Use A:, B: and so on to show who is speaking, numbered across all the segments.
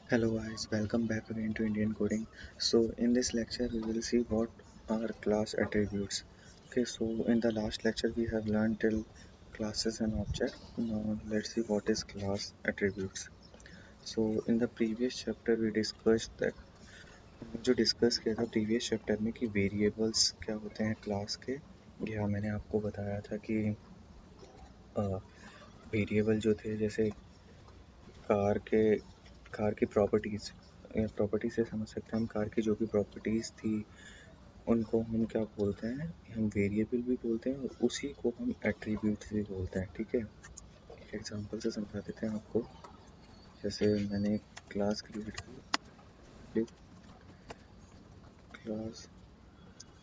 A: Hello guys, welcome back again to Indian Coding. So in this lecture we will see what are class attributes. Okay, so in the last lecture we have learned till classes and object. Now let's see what is class attributes. So in the previous chapter we discussed that जो discuss किया था previous chapter में कि variables क्या होते हैं class के। या मैंने आपको बताया था कि वेरिएबल जो थे जैसे कार के कार की प्रॉपर्टीज़ प्रॉपर्टी से समझ सकते हैं हम कार की जो भी प्रॉपर्टीज़ थी उनको हम क्या बोलते हैं, हम वेरिएबल भी बोलते हैं और उसी को हम एट्रीब्यूट्स भी बोलते हैं। ठीक है, एक एग्जांपल से समझा देते हैं आपको। जैसे मैंने एक क्लास क्रिएट की, क्लास,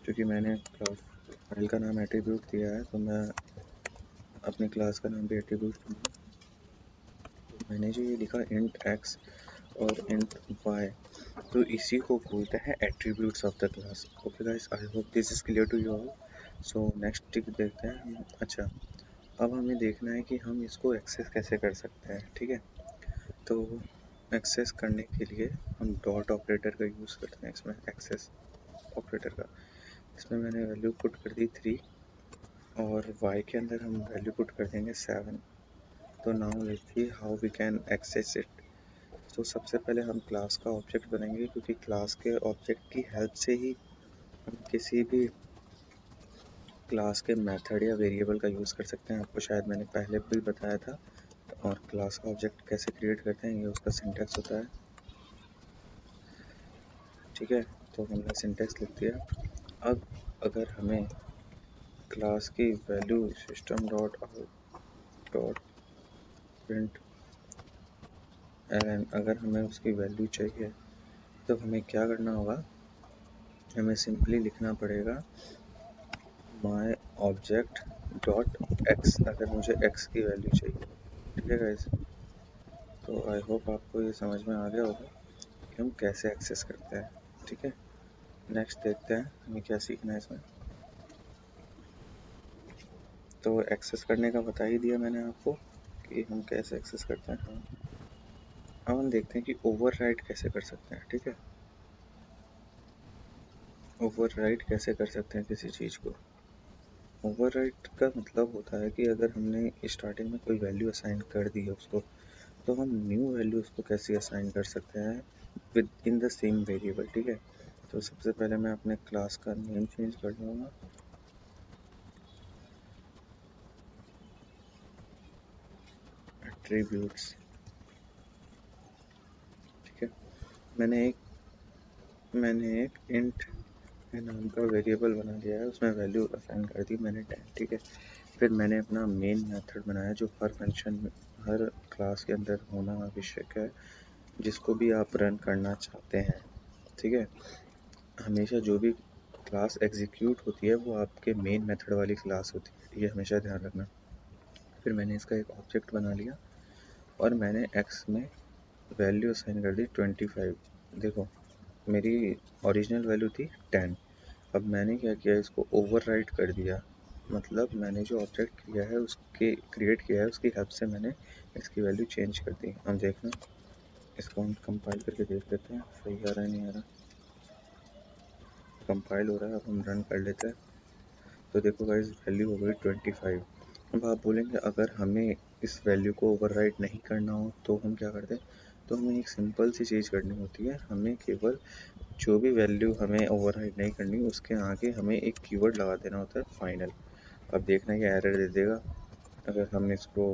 A: क्योंकि मैंने क्लास फाइल का नाम एट्रीब्यूट दिया है तो मैं अपनी क्लास का नाम भी एट्रीब्यूट दूंगा। तो मैंने जो ये लिखा इंट एक्स और इंट वाई, तो इसी को बोलते हैं attributes of the class. Okay guys, I hope this is clear to you all. So next tip देखते हैं हम। अच्छा, अब हमें देखना है कि हम इसको एक्सेस कैसे कर सकते हैं। ठीक है, तो एक्सेस करने के लिए हम डॉट ऑपरेटर का यूज़ करते हैं इसमें, एक्सेस ऑपरेटर का। इसमें मैंने वैल्यू पुट कर दी 3 और y के अंदर हम वैल्यू पुट कर देंगे 7। तो now let's see how we can access it. तो सबसे पहले हम क्लास का ऑब्जेक्ट बनाएंगे, क्योंकि क्लास के ऑब्जेक्ट की हेल्प से ही हम किसी भी क्लास के मेथड या वेरिएबल का यूज़ कर सकते हैं। आपको शायद मैंने पहले भी बताया था। और क्लास का ऑब्जेक्ट कैसे क्रिएट करते हैं ये उसका सिंटैक्स होता है। ठीक है, तो हमने सिंटैक्स लिख दिया। अब अगर हमें क्लास की value system dot out dot println, अगर हमें उसकी वैल्यू चाहिए तो हमें क्या करना होगा, हमें सिंपली लिखना पड़ेगा माई ऑब्जेक्ट डॉट एक्स, अगर मुझे एक्स की वैल्यू चाहिए। ठीक है गाइस, तो आई होप आपको ये समझ में आ गया होगा कि हम कैसे एक्सेस करते हैं। ठीक है, नेक्स्ट देखते हैं हमें क्या सीखना है इसमें। तो एक्सेस करने का बता ही दिया मैंने आपको कि हम कैसे एक्सेस करते हैं। हाँ, अब हम देखते हैं कि ओवरराइड कैसे कर सकते हैं। ठीक है, ओवरराइड कैसे कर सकते हैं किसी चीज़ को। ओवरराइड का मतलब होता है कि अगर हमने स्टार्टिंग में कोई वैल्यू असाइन कर दी है उसको, तो हम न्यू वैल्यू उसको कैसे असाइन कर सकते हैं with in the same variable. ठीक है, तो सबसे पहले मैं अपने क्लास का नेम चेंज कर लूँगा, एट्रीब्यूट्स। ठीक है, मैंने एक इंट के नाम का वेरिएबल बना दिया है, उसमें वैल्यू असाइन कर दी मैंने 10। ठीक है, फिर मैंने अपना मेन मेथड बनाया जो हर फंक्शन में, हर क्लास के अंदर होना आवश्यक है, जिसको भी आप रन करना चाहते हैं। ठीक है, हमेशा जो भी क्लास एग्जीक्यूट होती है वो आपके मेन मेथड वाली क्लास होती है, ये हमेशा ध्यान रखना। फिर मैंने इसका एक ऑब्जेक्ट बना लिया और मैंने x में वैल्यू असाइन कर दी 25। देखो, मेरी ओरिजिनल वैल्यू थी 10। अब मैंने क्या किया, इसको ओवरराइड कर दिया। मतलब मैंने जो ऑब्जेक्ट किया है उसके क्रिएट किया है उसकी हेल्प से मैंने इसकी वैल्यू चेंज कर दी। अब देखना, इसको हम कंपाइल करके देख लेते हैं सही आ रहा है नहीं आ रहा। कंपाइल हो रहा है, अब हम रन कर लेते हैं। तो देखो गाइस, वैल्यू हो गई 25। अब आप बोलेंगे अगर हमें इस वैल्यू को ओवरराइड नहीं करना हो तो हम क्या करते हैं, तो हमें एक सिंपल सी चीज़ करनी होती है। हमें केवल जो भी वैल्यू हमें ओवरराइड नहीं करनी उसके आगे हमें एक कीवर्ड लगा देना होता है, फाइनल। अब देखना ये एरर दे देगा। अगर हम इसको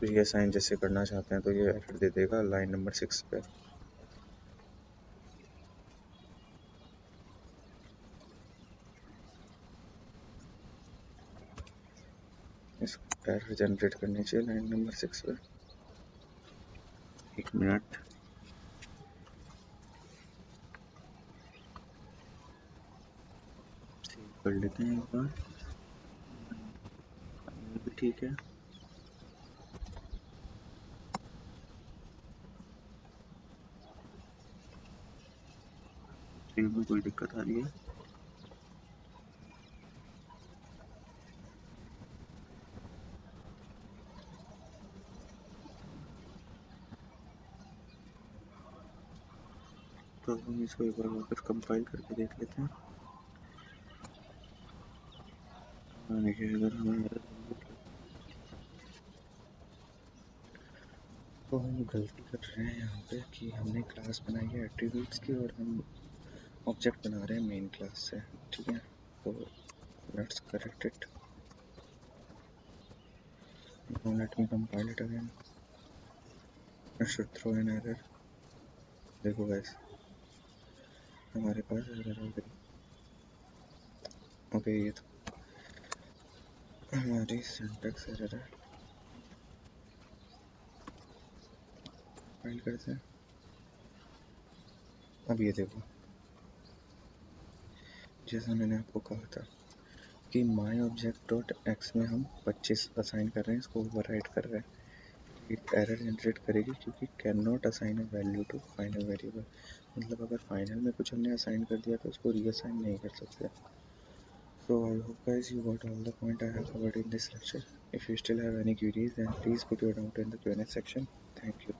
A: रीअसाइन जैसे करना चाहते हैं तो ये एरर दे देगा लाइन नंबर 6 पे। इसको एरर जनरेट करनी चाहिए लाइन नंबर 6 पे। एक मिनट, सेव कर लेते हैं एक बार, ये भी ठीक है। सेव में कोई दिक्कत आ रही है? तो हम इसको एक बार वापस कंपाइल करके देख लेते हैं। देखिए अगर हमें तो हम गलती कर रहे हैं यहाँ पे कि हमने क्लास बनाई है एट्रीब्यूट्स की और हम ऑब्जेक्ट बना रहे हैं मेन क्लास से, ठीक है। तो let's correct it. Now let me compile it again. It should throw an error. देखो guys, हमारे पास एरर आ गई। ओके ये तो हमारी सिंटैक्स एरर है। फाइल करते हैं। अब ये देखो, जैसा मैंने आपको कहा था कि माई ऑब्जेक्ट डॉट एक्स में हम 25 असाइन कर रहे हैं, इसको ओवरराइट कर रहे हैं। एक एरर जनरेट करेगी क्योंकि can not assign a value to final variable. मतलब अगर फाइनल में कुछ हमने असाइन कर दिया तो उसको रीअसाइन नहीं कर सकते। So I hope guys you got all the point I have covered in this lecture. If you still have any queries then please put your doubt in the Q&A section. Thank you.